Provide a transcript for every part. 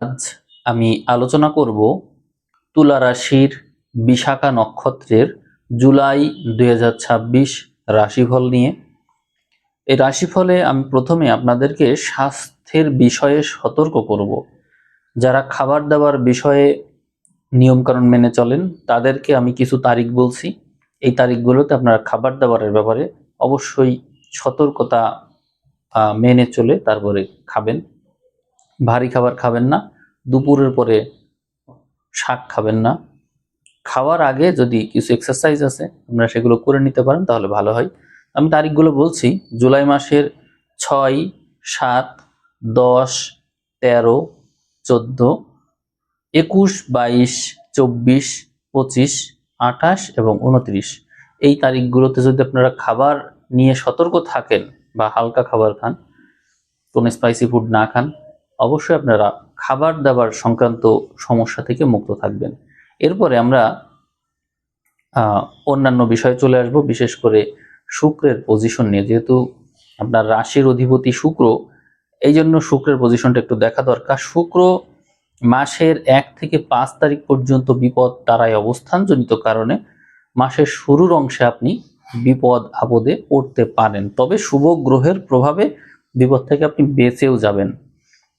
আজ আমি আলোচনা করব তুলা রাশির বিশাখা নক্ষত্রের জুলাই 2026 রাশিফল নিয়ে। এই রাশিফলে আমি প্রথমে আপনাদেরকে স্বাস্থ্যের বিষয়ে সতর্ক করব। যারা খাবার দাবার বিষয়ে নিয়মকানুন মেনে চলেন তাদেরকে আমি কিছু তারিখ বলছি। এই তারিখগুলোতে আপনারা খাবার দাবারের ব্যাপারে অবশ্যই সতর্কতা মেনে চলে তারপরে খাবেন। ভারী খাবার খাবেন না, দুপুরের পরে শাক খাবেন না। খাওয়ার আগে যদি কিছু এক্সারসাইজ আছে আপনারা সেগুলো করে নিতে পারেন তাহলে ভালো হয়। আমি তারিখগুলো বলছি। জুলাই মাসের 6, 7, 10, 13, 14, 21, 22, 24, 25, 28 এবং 29। এই তারিখগুলোতে যদি আপনারা খাবার নিয়ে সতর্ক থাকেন বা হালকা খাবার খান, কোনো স্পাইসি ফুড না খান, অবশ্যই আপনারা খাবার দাবার সংক্রান্ত সমস্যা থেকে মুক্ত থাকবেন। এরপরে আমরা অন্যান্য বিষয়ে চলে আসব, বিশেষ করে শুক্রের পজিশন নিয়ে। যেহেতু আপনার রাশির অধিপতি শুক্র, এই জন্য শুক্রের পজিশনটা একটু দেখা দরকার। শুক্র মাসের 1 থেকে 5 তারিখ পর্যন্ত বিপদ তারায় অবস্থানজনিত কারণে মাসের শুরুর অংশে আপনি বিপদ আপদে পড়তে পারেন। তবে শুভ গ্রহের প্রভাবে বিপদ থেকে আপনি বেঁচেও যাবেন,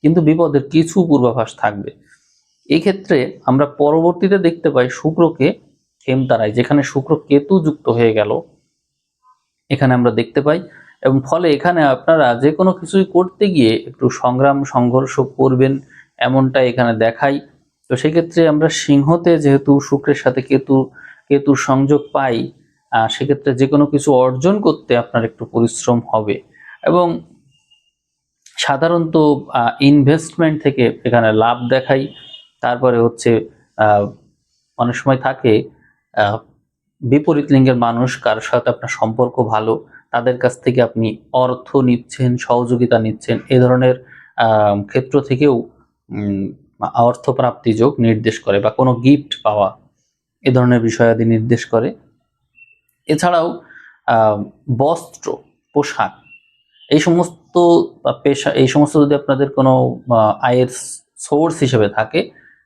কিন্তু বিপদের কিছু পূর্বাভাস থাকবে। এই ক্ষেত্রে আমরা পরবর্তীতে দেখতে পাই শুক্রকে হেমতারায়, যেখানে শুক্র কেতু যুক্ত হয়ে গেল, এখানে আমরা দেখতে পাই। এবং ফলে এখানে আপনারা যে কোনো কিছুই করতে গিয়ে একটু সংগ্রাম সংঘর্ষ করবেন এমনটা এখানে দেখাই। তো সেক্ষেত্রে আমরা সিংহতে যেহেতু শুক্রের সাথে কেতুর সংযোগ পাই, সেক্ষেত্রে যে কোনো কিছু অর্জন করতে আপনার একটু পরিশ্রম হবে। এবং সাধারণত ইনভেস্টমেন্ট থেকে এখানে লাভ দেখাই। তারপরে হচ্ছে অনেক সময় থাকে বিপরীত লিঙ্গের মানুষ, কার সাথে আপনার সম্পর্ক ভালো, তাদের কাছ থেকে আপনি অর্থ নিচ্ছেন, সহযোগিতা নিচ্ছেন, এ ধরনের ক্ষেত্র থেকেও অর্থপ্রাপ্তি যোগ নির্দেশ করে, বা কোনো গিফট পাওয়া, এ ধরনের বিষয়াদি নির্দেশ করে। এছাড়াও বস্ত্র, পোশাক, এই সমস্ত পেশা, এই সমস্ত যদি আপনাদের কোনো আয়ের সোর্স হিসেবে থাকে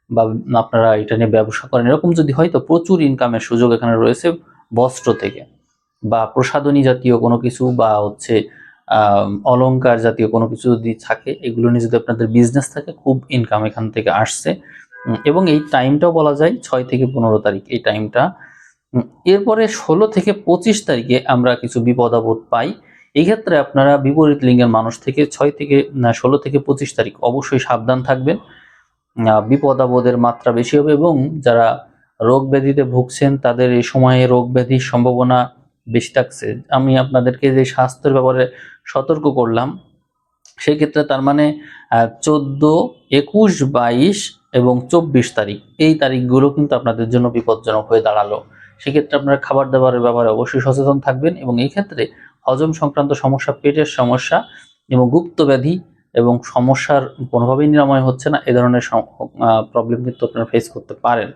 বা আপনারা এটা নিয়ে ব্যবসা করেন, এরকম যদি হয় তো প্রচুর ইনকামের সুযোগ এখানে রয়েছে বস্ত্র থেকে। বা প্রসাধনী জাতীয় কোনো কিছু, বা হচ্ছে অলংকার জাতীয় কোনো কিছু যদি থাকে, এগুলো নিয়ে যদি আপনাদের বিজনেস থাকে, খুব ইনকাম এখান থেকে আসছে। এবং এই টাইমটাও বলা যায় 6 থেকে 15 তারিখ, এই টাইমটা। এরপরে 16 থেকে 25 তারিখে আমরা কিছু বিপদ আপদ পাই। এই ক্ষেত্রে আপনারা বিপরীত লিঙ্গের মানুষ থেকে 16 থেকে 25 তারিখ অবশ্যই সাবধান থাকবেন। বিপদ আপদের মাত্রা বেশি হবে, এবং যারা রোগ ব্যাধিতে ভুগছেন তাদের এই সময়ে রোগ ব্যাধির সম্ভাবনা বেশি থাকছে। আমি আপনাদেরকে যে স্বাস্থ্যের ব্যাপারে সতর্ক করলাম, সেই ক্ষেত্রে তার মানে 14, 21, 22 এবং 24 তারিখ, এই তারিখগুলো কিন্তু আপনাদের জন্য বিপজ্জনক হয়ে দাঁড়ালো। সেক্ষেত্রে আপনারা খাবার দাবারের ব্যাপারে অবশ্যই সচেতন থাকবেন। এবং এই ক্ষেত্রে হজম সংক্রান্ত সমস্যা, পেটের সমস্যা এবং গুপ্ত ব্যাধি এবং সমস্যার কোনোভাবেই নিরাময় হচ্ছে না, এ ধরনের প্রবলেম কিন্তু আপনারা ফেস করতে পারেন।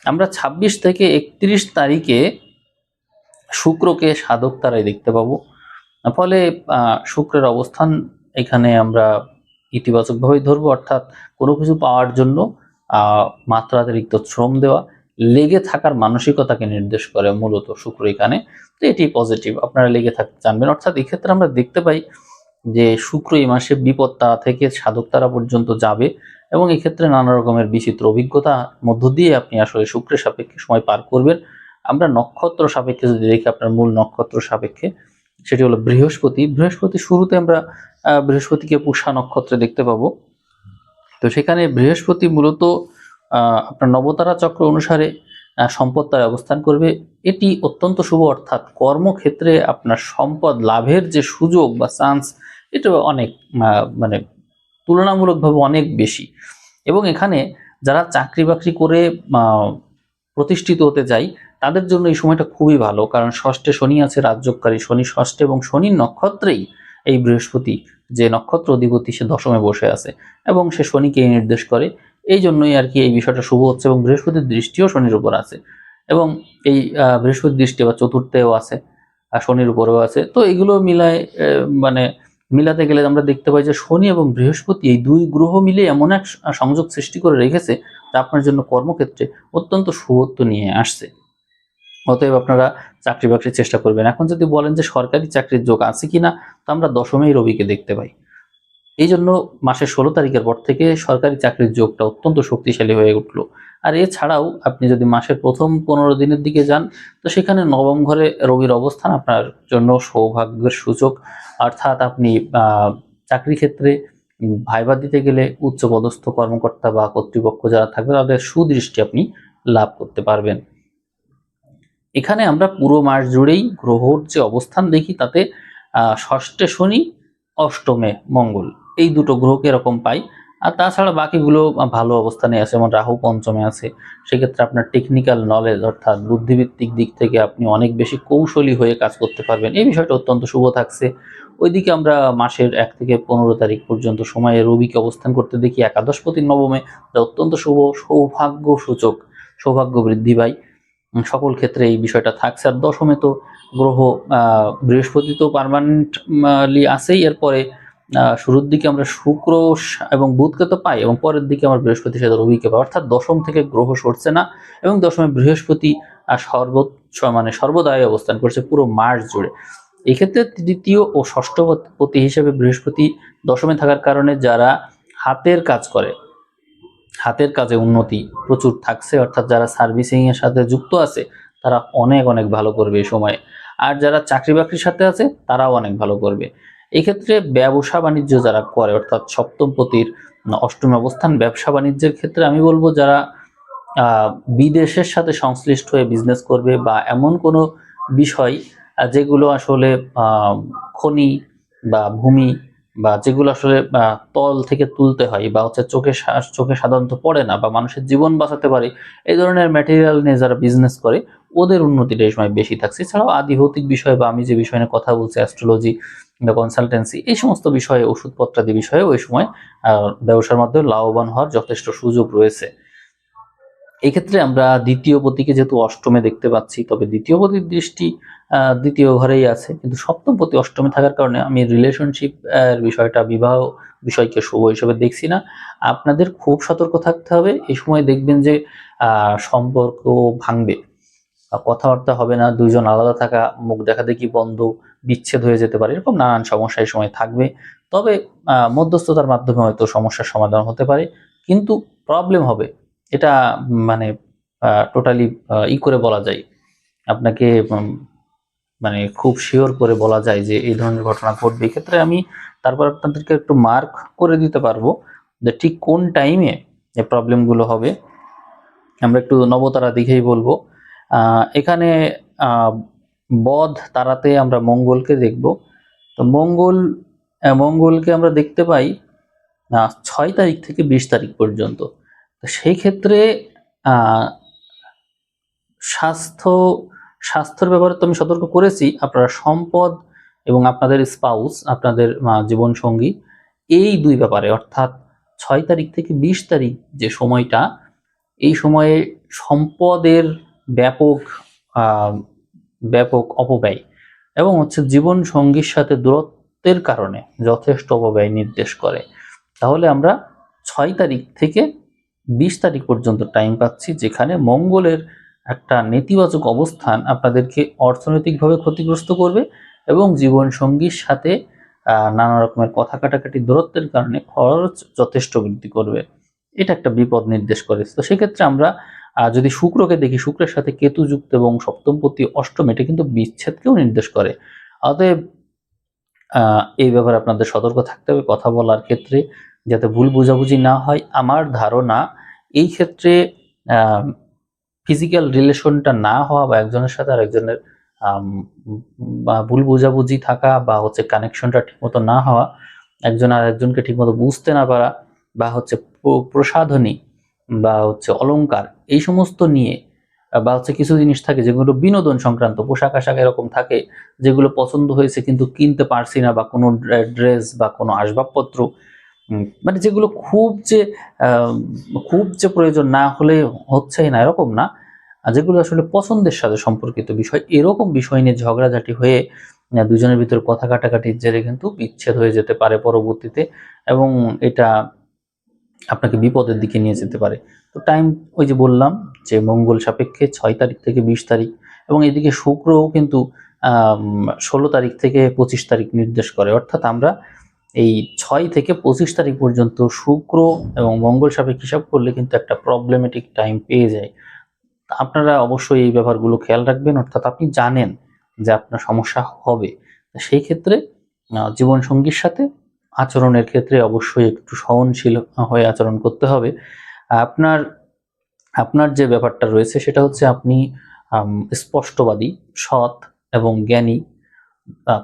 আমরা 26 থেকে 31 তারিখে শুক্রকে সাধক তারায় দেখতে পাবো। ফলে শুক্রের অবস্থান এখানে আমরা ইতিবাচকভাবেই ধরবো, অর্থাৎ কোনো কিছু পাওয়ার জন্য মাত্রাতিরিক্ত শ্রম দেওয়া, লেগে থাকার মানসিকতাকে নির্দেশ করে মূলত শুক্র এখানে। তো এটি পজিটিভ, আপনারা লেগে থাকতে জানবেন। অর্থাৎ এক্ষেত্রে আমরা দেখতে পাই যে শুক্র এই মাসে বিপদ তারা থেকে সাধক তারা পর্যন্ত যাবে, এবং এক্ষেত্রে নানা রকমের বিচিত্র অভিজ্ঞতা মধ্য দিয়ে আপনি আসলে শুক্রের সাপেক্ষে সময় পার করবেন। আমরা নক্ষত্র সাপেক্ষে যদি দেখি, আপনার মূল নক্ষত্র সাপেক্ষে, সেটি হলো বৃহস্পতি। বৃহস্পতি শুরুতে আমরা বৃহস্পতিকে পুষা নক্ষত্রে দেখতে পাবো। তো সেখানে বৃহস্পতি মূলত আপনার নবতারা চক্র অনুসারে সম্পদ তার অবস্থান করবে। এটি অত্যন্ত শুভ, অর্থাৎ কর্মক্ষেত্রে আপনার সম্পদ লাভের যে সুযোগ বা চান্স, এটা অনেক মানে তুলনামূলকভাবে অনেক বেশি। এবং এখানে যারা চাকরি বাকরি করে প্রতিষ্ঠিত হতে যায়, তাদের জন্য এই সময়টা খুবই ভালো, কারণ ষষ্ঠে শনি আছে, রাজযোগকারী শনি ষষ্ঠে, এবং শনির নক্ষত্রেই এই বৃহস্পতি, যে নক্ষত্র অধিপতি, সে দশমে বসে আছে এবং সে শনিকে নির্দেশ করে। এই জন্যই আর কি এই বিষয়টা শুভ হচ্ছে। এবং বৃহস্পতির দৃষ্টিও শনির উপর আছে, এবং এই বৃহস্পতির দৃষ্টি আবার চতুর্থেও আছে, শনির উপরেও আছে। তো এগুলো মিলায় মানে মিলাতে গেলে আমরা দেখতে পাই যে শনি এবং বৃহস্পতি এই দুই গ্রহ মিলে এমন এক সংযোগ সৃষ্টি করে রেখেছে যা আপনার জন্য কর্মক্ষেত্রে অত্যন্ত শুভত্ব নিয়ে আসছে। অতএব আপনারা চাকরি বাকরির চেষ্টা করবেন। এখন যদি বলেন যে সরকারি চাকরির যোগ আছে কিনা, তো আমরা দশমেই রবিকে দেখতে পাই। এই জন্য মাসের 16 তারিখের পর থেকে সরকারি চাকরির যোগটা অত্যন্ত শক্তিশালী হয়ে উঠলো। আর এছাড়াও আপনি যদি মাসের প্রথম 15 দিনের দিকে যান, তো সেখানে নবম ঘরে রবির অবস্থান আপনার জন্য সৌভাগ্যের সূচক। অর্থাৎ আপনি চাকরি ক্ষেত্রে ভাইবা দিতে গেলে উচ্চপদস্থ কর্মকর্তা বা কর্তৃপক্ষ যারা থাকবে তাদের সুদৃষ্টি আপনি লাভ করতে পারবেন। এখানে আমরা পুরো মাস জুড়েই গ্রহর যে অবস্থান দেখি তাতে ষষ্ঠে শনি, অষ্টমে মঙ্গল, এই দুটো গ্রহকে এরকম পাই। আর তাছাড়া বাকিগুলো ভালো অবস্থানে আছে, যেমন রাহু পঞ্চমে আছে। সেক্ষেত্রে আপনার টেকনিক্যাল নলেজ অর্থাৎ বুদ্ধিভিত্তিক দিক থেকে আপনি অনেক বেশি কৌশলী হয়ে কাজ করতে পারবেন, এই বিষয়টা অত্যন্ত শুভ থাকছে। ওইদিকে আমরা মাসের 1 থেকে 15 তারিখ পর্যন্ত সময়ে রবিকে অবস্থান করতে দেখি একাদশপতি নবমে, যা অত্যন্ত শুভ, সৌভাগ্য সূচক, সৌভাগ্য বৃদ্ধি পায় সকল ক্ষেত্রে এই বিষয়টা থাকছে। আর দশমে তো গ্রহ বৃহস্পতি তো পার্মানেন্টলি আছেই। এরপরে শুরুর দিকে আমরা শুক্র এবং বুধকে তো পাই, এবং পরের দিকে আমরা বৃহস্পতির সাথে রবিকে পাই। অর্থাৎ দশম থেকে গ্রহ সরছে না, এবং দশমে বৃহস্পতি সর্বোচ্চ মানে সর্বদাই অবস্থান করছে পুরো মাস জুড়ে। এই ক্ষেত্রে তৃতীয় ও ষষ্ঠ পতি হিসেবে বৃহস্পতি দশমে থাকার কারণে যারা হাতের কাজ করে, হাতের কাজে উন্নতি প্রচুর থাকছে। অর্থাৎ যারা সার্ভিসিং এর সাথে যুক্ত আছে তারা অনেক অনেক ভালো করবে এই সময়ে। আর যারা চাকরি বাকরির সাথে আছে তারাও অনেক ভালো করবে। এই ক্ষেত্রে ব্যবসা বাণিজ্য যারা করে, অর্থাৎ সপ্তম পতির অষ্টম অবস্থান, ব্যবসা বাণিজ্যের ক্ষেত্রে আমি বলবো যারা বিদেশের সাথে সংশ্লিষ্ট হয়ে বিজনেস করবে, বা এমন কোনো বিষয় যেগুলো আসলে খনি বা ভূমি, বা যেগুলো আসলে তল থেকে তুলতে হয়, বা হচ্ছে চোখে সাধারণত পড়ে না, বা মানুষের জীবন বাঁচাতে পারে, এই ধরনের ম্যাটেরিয়াল নিয়ে যারা বিজনেস করে ওদের উন্নতিটা এই সময় বেশি থাকছে। এছাড়াও আদিভৌতিক বিষয় বা আমি যে বিষয় নিয়ে কথা বলছি, অ্যাস্ট্রোলজি বা কনসালটেন্সি, এই সমস্ত বিষয়ে, ওষুধপত্রাদি বিষয়ে ওই সময় ব্যবসার মাধ্যমে লাভবান হওয়ার যথেষ্ট সুযোগ রয়েছে। এই ক্ষেত্রে আমরা দ্বিতীয় পতিকে যেহেতু অষ্টমে দেখতে পাচ্ছি, তবে দ্বিতীয় পতির দৃষ্টি দ্বিতীয় ঘরেই আছে, কিন্তু সপ্তম পতি অষ্টমে থাকার কারণে আমি রিলেশনশিপ বিষয়টা, বিবাহ বিষয়কে শুভ হিসেবে দেখছি না। আপনাদের খুব সতর্ক থাকতে হবে। এই সময় দেখবেন যে সম্পর্ক ভাঙবে, কথাবার্তা হবে না, দুইজন আলাদা থাকা, মুখ দেখাদেখি বন্ধ, বিচ্ছেদ হয়ে যেতে পারে, এরকম নানান সমস্যা এই সময় থাকবে। তবে মধ্যস্থতার মাধ্যমে হয়তো সমস্যার সমাধান হতে পারে, কিন্তু প্রবলেম হবে, এটা মানে টোটালি করে বলা যায় আপনাকে, মানে খুব শিওর করে বলা যায় যে এই ধরনের ঘটনা ঘটবে। এক্ষেত্রে আমি তারপর আপনাদেরকে একটু মার্ক করে দিতে পারবো যে ঠিক কোন টাইমে এই প্রবলেমগুলো হবে। আমরা একটু নবতারা দিকেই বলবো। এখানে বধ তারাতে আমরা মঙ্গলকে দেখব। তো মঙ্গলকে আমরা দেখতে পাই 6 তারিখ থেকে 20 তারিখ পর্যন্ত। তো সেই ক্ষেত্রে স্বাস্থ্যের ব্যাপারে তো আমি সতর্ক করেছি। আপনারা সম্পদ এবং আপনাদের স্পাউস, আপনাদের জীবন সঙ্গী, এই দুই ব্যাপারে, অর্থাৎ 6 তারিখ থেকে 20 তারিখ যে সময়টা, এই সময়ে সম্পদের ব্যাপক ব্যাপক অপব্যয় এবং হচ্ছে জীবন সঙ্গীর সাথে দূরত্বের কারণে যথেষ্ট অপব্যয় নির্দেশ করে। তাহলে আমরা 6 তারিখ থেকে 20 তারিখ পর্যন্ত টাইম পাচ্ছি, যেখানে মঙ্গলের একটা নেতিবাচক অবস্থান আপনাদেরকে অর্থনৈতিকভাবে ক্ষতিগ্রস্ত করবে, এবং জীবন সঙ্গীর সাথে নানা রকমের কথা কাটাকাটি, দূরত্বের কারণে খরচ যথেষ্ট বৃদ্ধি করবে। এটা একটা বিপদ নির্দেশ করে। তো সেক্ষেত্রে আমরা যদি শুক্রকে দেখি, শুক্রের সাথে কেতু যুক্ত এবং সপ্তমপতি অষ্টম, এটা কিন্তু বিচ্ছেদকেও নির্দেশ করে। অতএব এই ব্যাপারে আপনাদের সতর্ক থাকতে হবে কথা বলার ক্ষেত্রে, যাতে ভুল বোঝাবুঝি না হয়। আমার ধারণা এই ক্ষেত্রে ফিজিক্যাল রিলেশনটা না হওয়া, বা একজনের সাথে আর একজনের বা ভুল বোঝাবুঝি থাকা, বা হচ্ছে কানেকশনটা ঠিকমতো না হওয়া, একজন আর একজনকে ঠিকমতো বুঝতে না পারা, বা হচ্ছে প্রসাধনী বা হচ্ছে অলংকার, এই সমস্ত নিয়ে, বা হচ্ছে কিছু জিনিস থাকে যেগুলো বিনোদন সংক্রান্ত, পোশাক আশাক এরকম থাকে যেগুলো পছন্দ হয়েছে কিন্তু কিনতে পারছি না, বা কোনো ড্রেস বা কোনো আসবাবপত্র, মানে যেগুলো খুব যে প্রয়োজন না হলে হচ্ছেই না এরকম না, যেগুলো আসলে পছন্দের সাথে সম্পর্কিত বিষয়, এরকম বিষয় নিয়ে ঝগড়াঝাটি হয়ে দুজনের ভিতরে কথা কাটাকাটির জেরে কিন্তু বিচ্ছেদ হয়ে যেতে পারে পরবর্তীতে, এবং এটা আপনাকে বিপদের দিকে নিয়ে যেতে পারে। তো টাইম ওই যে বললাম যে মঙ্গল সাপেক্ষে 6 তারিখ থেকে 20 তারিখ, এবং এদিকে শুক্রও কিন্তু 16 তারিখ থেকে 25 তারিখ নির্দেশ করে। অর্থাৎ আমরা এই 6 থেকে 25 তারিখ পর্যন্ত শুক্র এবং মঙ্গল সাপেক্ষে হিসাব করলে কিন্তু একটা প্রবলেমেটিক টাইম পেয়ে যায়। আপনারা অবশ্যই এই ব্যাপারগুলো খেয়াল রাখবেন, অর্থাৎ আপনি জানেন যে আপনার সমস্যা হবে। সেই ক্ষেত্রে জীবনসঙ্গীর সাথে আচরণের ক্ষেত্রে অবশ্যই একটু সহনশীল হয়ে আচরণ করতে হবে। আপনার আপনার যে ব্যাপারটা রয়েছে সেটা হচ্ছে আপনি স্পষ্টবাদী, সৎ এবং জ্ঞানী।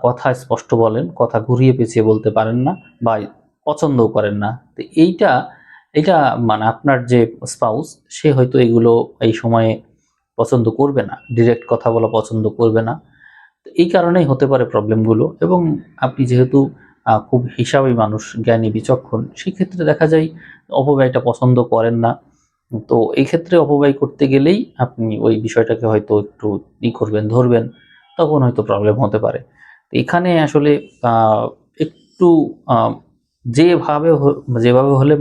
কথা স্পষ্ট বলেন, কথা ঘুরিয়ে পেঁচিয়ে বলতে পারেন না বা পছন্দও করেন না। তো এইটা মানে আপনার যে স্পাউস সে হয়তো এগুলো এই সময়ে পছন্দ করবে না, ডিরেক্ট কথা বলা পছন্দ করবে না। তো এই কারণেই হতে পারে প্রবলেমগুলো। এবং আপনি যেহেতু খুব হিসাবী মানুষ, জ্ঞানী, বিচক্ষণ, সেক্ষেত্রে দেখা যায় অপব্যয়টা পছন্দ করেন না। তো এই ক্ষেত্রে অপব্যয় করতে গেলেই আপনি ওই বিষয়টাকে হয়তো একটু করবেন, ধরবেন, তখন হয়তো প্রবলেম হতে পারে। এখানে আসলে একটু যেভাবে যেভাবে হলে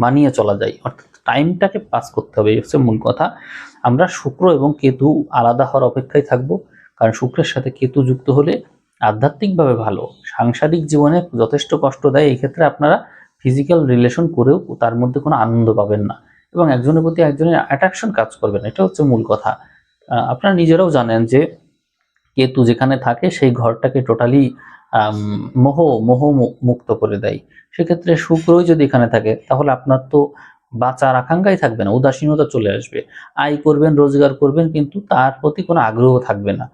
মানিয়ে চলা যায়, অর্থাৎ টাইমটাকে পাস করতে হবে, এই হচ্ছে মূল কথা। আমরা শুক্র এবং কেতু আলাদা হওয়ার অপেক্ষায় থাকবো, কারণ শুক্রের সাথে কেতু যুক্ত হলে আধ্যাত্মিকভাবে ভালো, সাংসারিক জীবনে যথেষ্ট কষ্ট দেয়। এই ক্ষেত্রে আপনারা ফিজিক্যাল রিলেশন করেও তার মধ্যে কোনো আনন্দ পাবেন না, এবং একজনের প্রতি একজনের অ্যাট্রাকশন কাজ করবে না। এটা হচ্ছে মূল কথা। আপনারা নিজেরাও জানেন যে কেতু যেখানে থাকে সেই ঘরটাকে টোটালি মোহ মোহ মুক্ত করে দেয়। সেক্ষেত্রে শুক্রই যদি এখানে থাকে তাহলে আপনার তো বাঁচার আকাঙ্ক্ষাই থাকবে না, উদাসীনতা চলে আসবে। আয় করবেন, রোজগার করবেন, কিন্তু তার প্রতি কোনো আগ্রহ থাকবে না।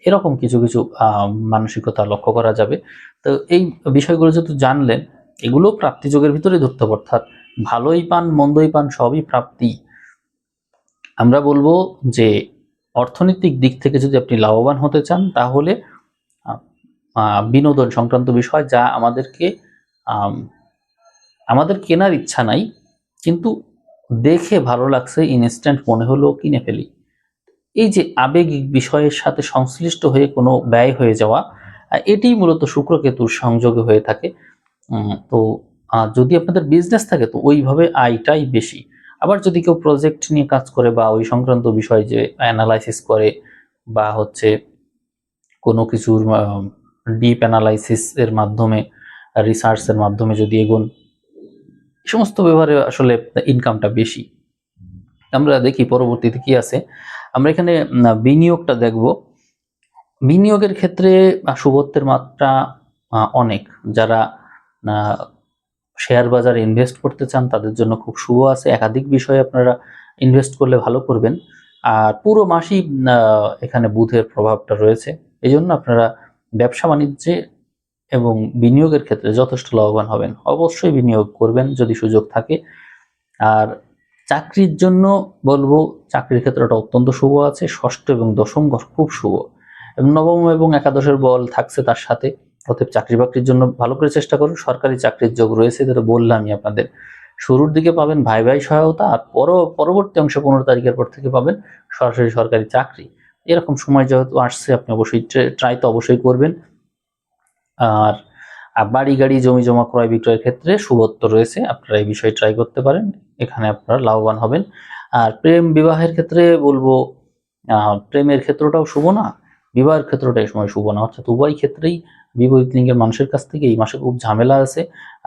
এরকম কিছু কিছু মানসিকতা লক্ষ্য করা যাবে। তো এই বিষয়গুলো যেহেতু জানলেন, এগুলো প্রাপ্তিযোগের ভিতরে ধরতে হবে, অর্থাৎ ভালোই পান মন্দই পান সবই প্রাপ্তি। আমরা বলবো যে অর্থনৈতিক দিক থেকে যদি আপনি লাভবান হতে চান তাহলে বিনোদন সংক্রান্ত বিষয় যা আমাদের কেনার ইচ্ছা নাই, কিন্তু দেখে ভালো লাগছে, ইনস্ট্যান্ট মনে হলো, কিনে ফেলি। এই যে আবেগিক বিষয়ের সাথে সংশ্লিষ্ট হয়ে কোনো ব্যয় হয়ে যাওয়া, এটিই মূলত শুক্র কেতুর সংযোগে হয়ে থাকে। তো যদি আপনাদের বিজনেস থাকে তো ওইভাবে আয়টাই বেশি। আবার যদি কেউ প্রজেক্ট নিয়ে কাজ করে বা ওই সংক্রান্ত বিষয় যে অ্যানালাইসিস করে বা হচ্ছে কোনো কিছুর ডিপ অ্যানালাইসিস এর মাধ্যমে, রিসার্চের মাধ্যমে যদি এগোন, এই সমস্ত ব্যাপারে আসলে ইনকামটা বেশি। আমরা দেখি পরবর্তীতে কি আছে। আমরা এখানে বিনিয়োগটা দেখব। বিনিয়োগের ক্ষেত্রে শুভত্বের মাত্রা অনেক। যারা শেয়ার বাজারে ইনভেস্ট করতে চান তাদের জন্য খুব শুভ আছে। একাধিক বিষয়ে আপনারা ইনভেস্ট করলে ভালো করবেন। আর পুরো মাসই এখানে বুধের প্রভাবটা রয়েছে, এই জন্য আপনারা ব্যবসা বাণিজ্যে এবং বিনিয়োগের ক্ষেত্রে যথেষ্ট লাভবান হবেন। অবশ্যই বিনিয়োগ করবেন যদি সুযোগ থাকে। আর চাকরির জন্য বলবো, চাকরির ক্ষেত্রটা অত্যন্ত শুভ আছে। ষষ্ঠ এবং দশম ঘর খুব শুভ, এবং নবম এবং একাদশের বল থাকছে তার সাথে। অতএব চাকরি বাকরির জন্য ভালো করে চেষ্টা করুন। সরকারি চাকরির যোগ রয়েছে, যেটা বললামই আপনাদের। শুরুর দিকে পাবেন ভাই ভাই সহায়তা, আর পরবর্তী অংশে 15 তারিখের পর থেকে পাবেন সরাসরি সরকারি চাকরি। এরকম সময় যেহেতু আসছে, আপনি অবশ্যই ট্রাই তো অবশ্যই করবেন। আর বাড়ি গাড়ি জমি জমা ক্রয় বিক্রয়ের ক্ষেত্রে শুভত্ব রয়েছে, আপনারা এই বিষয়ে ট্রাই করতে পারেন, এখানে আপনারা লাভবান হবেন। আর প্রেম বিবাহের ক্ষেত্রে বলবো প্রেমের ক্ষেত্রটাও শুভ না, বিবাহের ক্ষেত্রটা এই সময় শুভ না। অর্থাৎ উভয় ক্ষেত্রেই বিপরীত লিঙ্গের মানুষের কাছ থেকে এই মাসে খুব ঝামেলা আছে।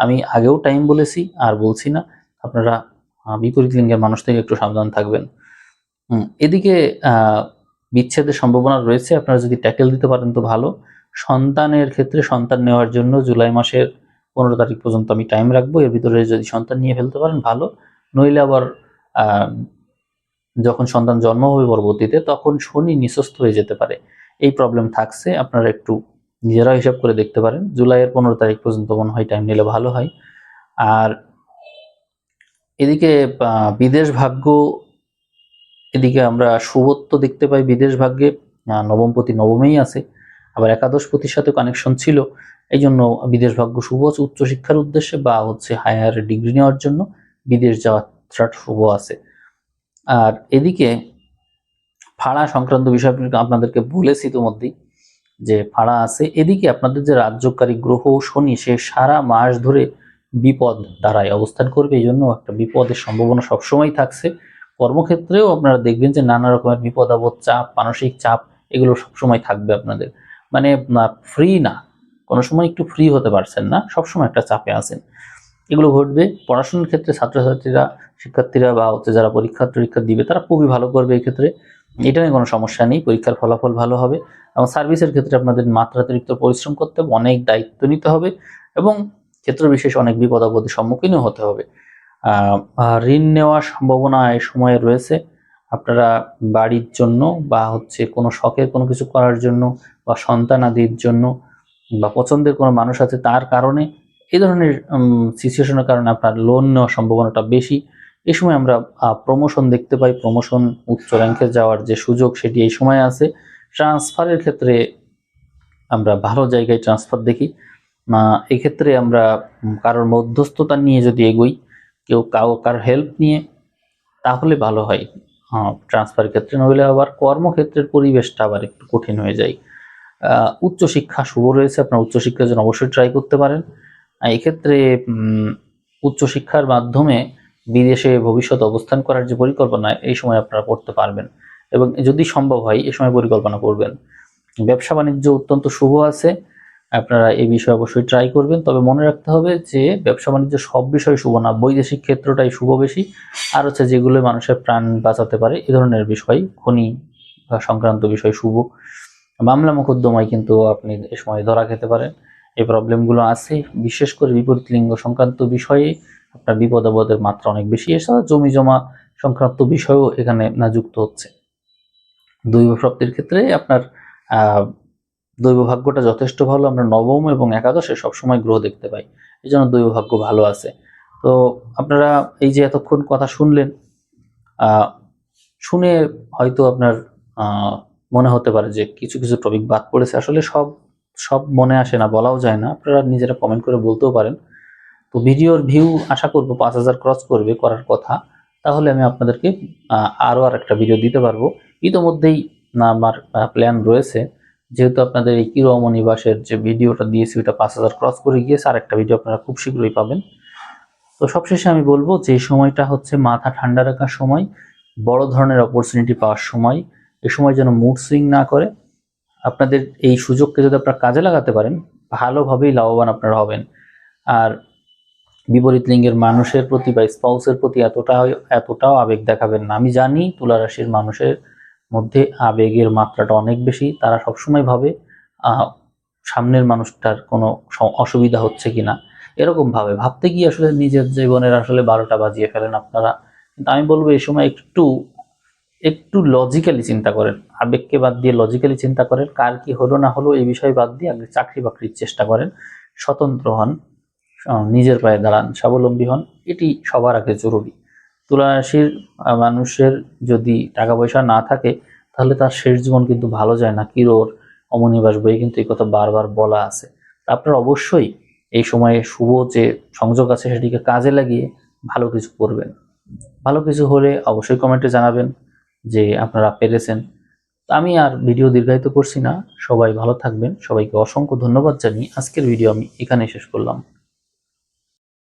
আমি আগেও টাইম বলেছি আর বলছি না, আপনারা বিপরীত লিঙ্গের মানুষ থেকে একটু সাবধান থাকবেন। এদিকে বিচ্ছেদের সম্ভাবনা রয়েছে, আপনারা যদি ট্যাকেল দিতে পারেন তো ভালো। সন্তানের ক্ষেত্রে সন্তান নেওয়ার জন্য জুলাই মাসের 15 তারিখ পর্যন্ত আমি টাইম রাখবো, এর ভিতরে যদি সন্তান নিয়ে ফেলতে পারেন ভালো। নইলে আবার যখন সন্তান জন্ম হবে পরবর্তীতে, তখন শনি নিঃস্ত হয়ে যেতে পারে, এই প্রবলেম থাকছে। আপনারা একটু নিজেরা হিসাব করে দেখতে পারেন। জুলাইয়ের 15 তারিখ পর্যন্ত মনে হয় টাইম নিলে ভালো হয়। আর এদিকে বিদেশ ভাগ্য, এদিকে আমরা শুভত্ব দেখতে পাই বিদেশ ভাগ্যে। নবমপতি নবমেই আছে, আবার একাদশপতির সাথে কানেকশন ছিল, এই জন্য বিদেশ ভাগ্য শুভ আছে। উচ্চশিক্ষার উদ্দেশ্যে বা হচ্ছে হায়ার ডিগ্রি নেওয়ার জন্য বিদেশ যাওয়াটা শুভ আছে। আর এদিকে ভাড়া সংক্রান্ত বিষয় আপনাদেরকে বলেছি ইতিমধ্যেই। যে ফাড়া আছে, এদিকে আপনাদের যে রাজ্যকারী গ্রহ শনি সে সারা মাস ধরে বিপদ দ্বারায় অবস্থান করবে, এই জন্য একটা বিপদের সম্ভাবনা সবসময় থাকছে। কর্মক্ষেত্রেও আপনারা দেখবেন যে নানা রকমের বিপদ আপদ, চাপ, মানসিক চাপ এগুলো সবসময় থাকবে আপনাদের। মানে ফ্রি না, কোনো সময় একটু ফ্রি হতে পারছেন না, সবসময় একটা চাপে আছেন, এগুলো ঘটবে। পড়াশোনার ক্ষেত্রে ছাত্রছাত্রীরা, শিক্ষার্থীরা বা হচ্ছে যারা পরীক্ষা দিবে তারা খুবই ভালো করবে এই ক্ষেত্রে, এটা নিয়ে কোনো সমস্যা নেই, পরীক্ষার ফলাফল ভালো হবে। এবং সার্ভিসের ক্ষেত্রে আপনাদের মাত্রাতিরিক্ত পরিশ্রম করতে হবে, অনেক দায়িত্ব নিতে হবে এবং ক্ষেত্র বিশেষ অনেক বিপদ আপদের সম্মুখীনও হতে হবে। ঋণ নেওয়ার সম্ভাবনা এই সময়ে রয়েছে। আপনারা বাড়ির জন্য বা হচ্ছে কোনো শখের কোনো কিছু করার জন্য বা সন্তানাদির জন্য বা পছন্দের কোনো মানুষ আছে তার কারণে, এই ধরনের সিচুয়েশনের কারণে আপনার লোন নেওয়ার সম্ভাবনাটা বেশি। এই সময় আমরা প্রমোশন দেখতে পাই, প্রমোশন, উচ্চ র্যাঙ্কে যাওয়ার যে সুযোগ সেটি এই সময় আছে। ট্রান্সফারের ক্ষেত্রে আমরা ভালো জায়গায় ট্রান্সফার দেখি। এক্ষেত্রে আমরা কারোর মধ্যস্থতা নিয়ে যদি এগোই, কারোর হেল্প নিয়ে, তাহলে ভালো হয় ট্রান্সফারের ক্ষেত্রে। নইলে আবার কর্মক্ষেত্রের পরিবেশটা আবার একটু কঠিন হয়ে যায়। উচ্চশিক্ষা শুভ রয়েছে, আপনার উচ্চশিক্ষার জন্য অবশ্যই ট্রাই করতে পারেন। এক্ষেত্রে উচ্চশিক্ষার মাধ্যমে বিদেশে ভবিষ্যৎ অবস্থান করার যে পরিকল্পনা, এই সময় আপনারা করতে পারবেন এবং যদি সম্ভব হয় এই সময় পরিকল্পনা করবেন। ব্যবসা বাণিজ্য অত্যন্ত শুভ আছে, আপনারা এই বিষয়ে অবশ্যই ট্রাই করবেন। তবে মনে রাখতে হবে যে ব্যবসা বাণিজ্য সব বিষয় শুভ না, বৈদেশিক ক্ষেত্রটাই শুভ বেশি। আর হচ্ছে যেগুলো মানুষের প্রাণ বাঁচাতে পারে এই ধরনের বিষয়, খনি সংক্রান্ত বিষয় শুভ। মামলা মোকদ্দমায় কিন্তু আপনি এ সময় ধরা খেতে পারেন, এই প্রবলেমগুলো আছে। বিশেষ করে বিপরীত লিঙ্গ সংক্রান্ত বিষয়ে আপনার বিপদ আপদের মাত্রা অনেক বেশি। এছাড়া জমি জমা সংক্রান্ত বিষয়ও এখানে না যুক্ত হচ্ছে। দৈব প্রাপ্তির ক্ষেত্রে আপনার দৈব ভাগ্যটা যথেষ্ট ভালো। আমরা নবম এবং একাদশে সবসময় গ্রহ দেখতে পাই, এই জন্য দৈব ভাগ্য ভালো আছে। তো আপনারা এই যে এতক্ষণ কথা শুনলেন, শুনে হয়তো আপনার মনে হতে পারে যে কিছু কিছু টপিক বাদ পড়েছে। আসলে সব মনে আসে না, বলাও যায় না, আপনারা নিজেরা কমেন্ট করে বলতেও পারেন। তো ভিডিওর ভিউ আশা করব 5000 ক্রস করবে, করার কথা, তাহলে আমি আপনাদেরকে আরও একটা ভিডিও দিতে পারবো। ইতোমধ্যেই আমার প্ল্যান রয়েছে, যেহেতু আপনাদের এই কিরোমণি নিবাসের যে ভিডিওটা দিয়েছি ওটা 5000 ক্রস করে গিয়েছে, আর একটা ভিডিও আপনারা খুব শীঘ্রই পাবেন। তো সবশেষে আমি বলবো যে এই সময়টা হচ্ছে মাথা ঠান্ডা রাখার সময়, বড় ধরনের অপরচুনিটি পাওয়ার সময়। এ সময় যেন মুড সুইং না করে, আপনাদের এই সুযোগকে যদি আপনারা কাজে লাগাতে পারেন, ভালোভাবেই লাভবান আপনারা হবেন। আর বিপরীত লিঙ্গের মানুষের প্রতি বা স্পাউসের প্রতি এতটাও আবেগ দেখাবেন না। আমি জানি তুলা রাশির মানুষের মধ্যে আবেগের মাত্রাটা অনেক বেশি, তারা সবসময় ভাবে সামনের মানুষটার কোনো অসুবিধা হচ্ছে কিনা, এরকম ভাবতে গিয়ে আসলে নিজের জীবনের আসলে 12টা বাজিয়ে ফেলেন আপনারা। কিন্তু আমি বলবো এই সময় একটু লজিক্যালি চিন্তা করেন, আবেগকে বাদ দিয়ে লজিক্যালি চিন্তা করেন, কার কি হলো না হলো এই বিষয় বাদ দিয়ে আগে চাকরি বাকরির চেষ্টা করেন, স্বতন্ত্র হন, নিজের পায়ে দাঁড়ান, স্বাবলম্বী হন, এটি সবার আগে জরুরি। তুলা রাশির মানুষের যদি টাকা পয়সা না থাকে তাহলে তার শেষ জীবন কিন্তু ভালো যায় না। কিরোর অমনিবাস বইয়ে কিন্তু এই কথা বারবার বলা আছে। আপনারা অবশ্যই এই সময়ে শুভ যে সংযোগ আছে সেটিকে কাজে লাগিয়ে ভালো কিছু করবেন। ভালো কিছু হলে অবশ্যই কমেন্টে জানাবেন যে আপনারা পেরেছেন। আমি আর ভিডিও দীর্ঘায়িত করছি না, সবাই ভালো থাকবেন। সবাইকে অসংখ্য ধন্যবাদ জানিয়ে আজকের ভিডিও আমি এখানে শেষ করলাম।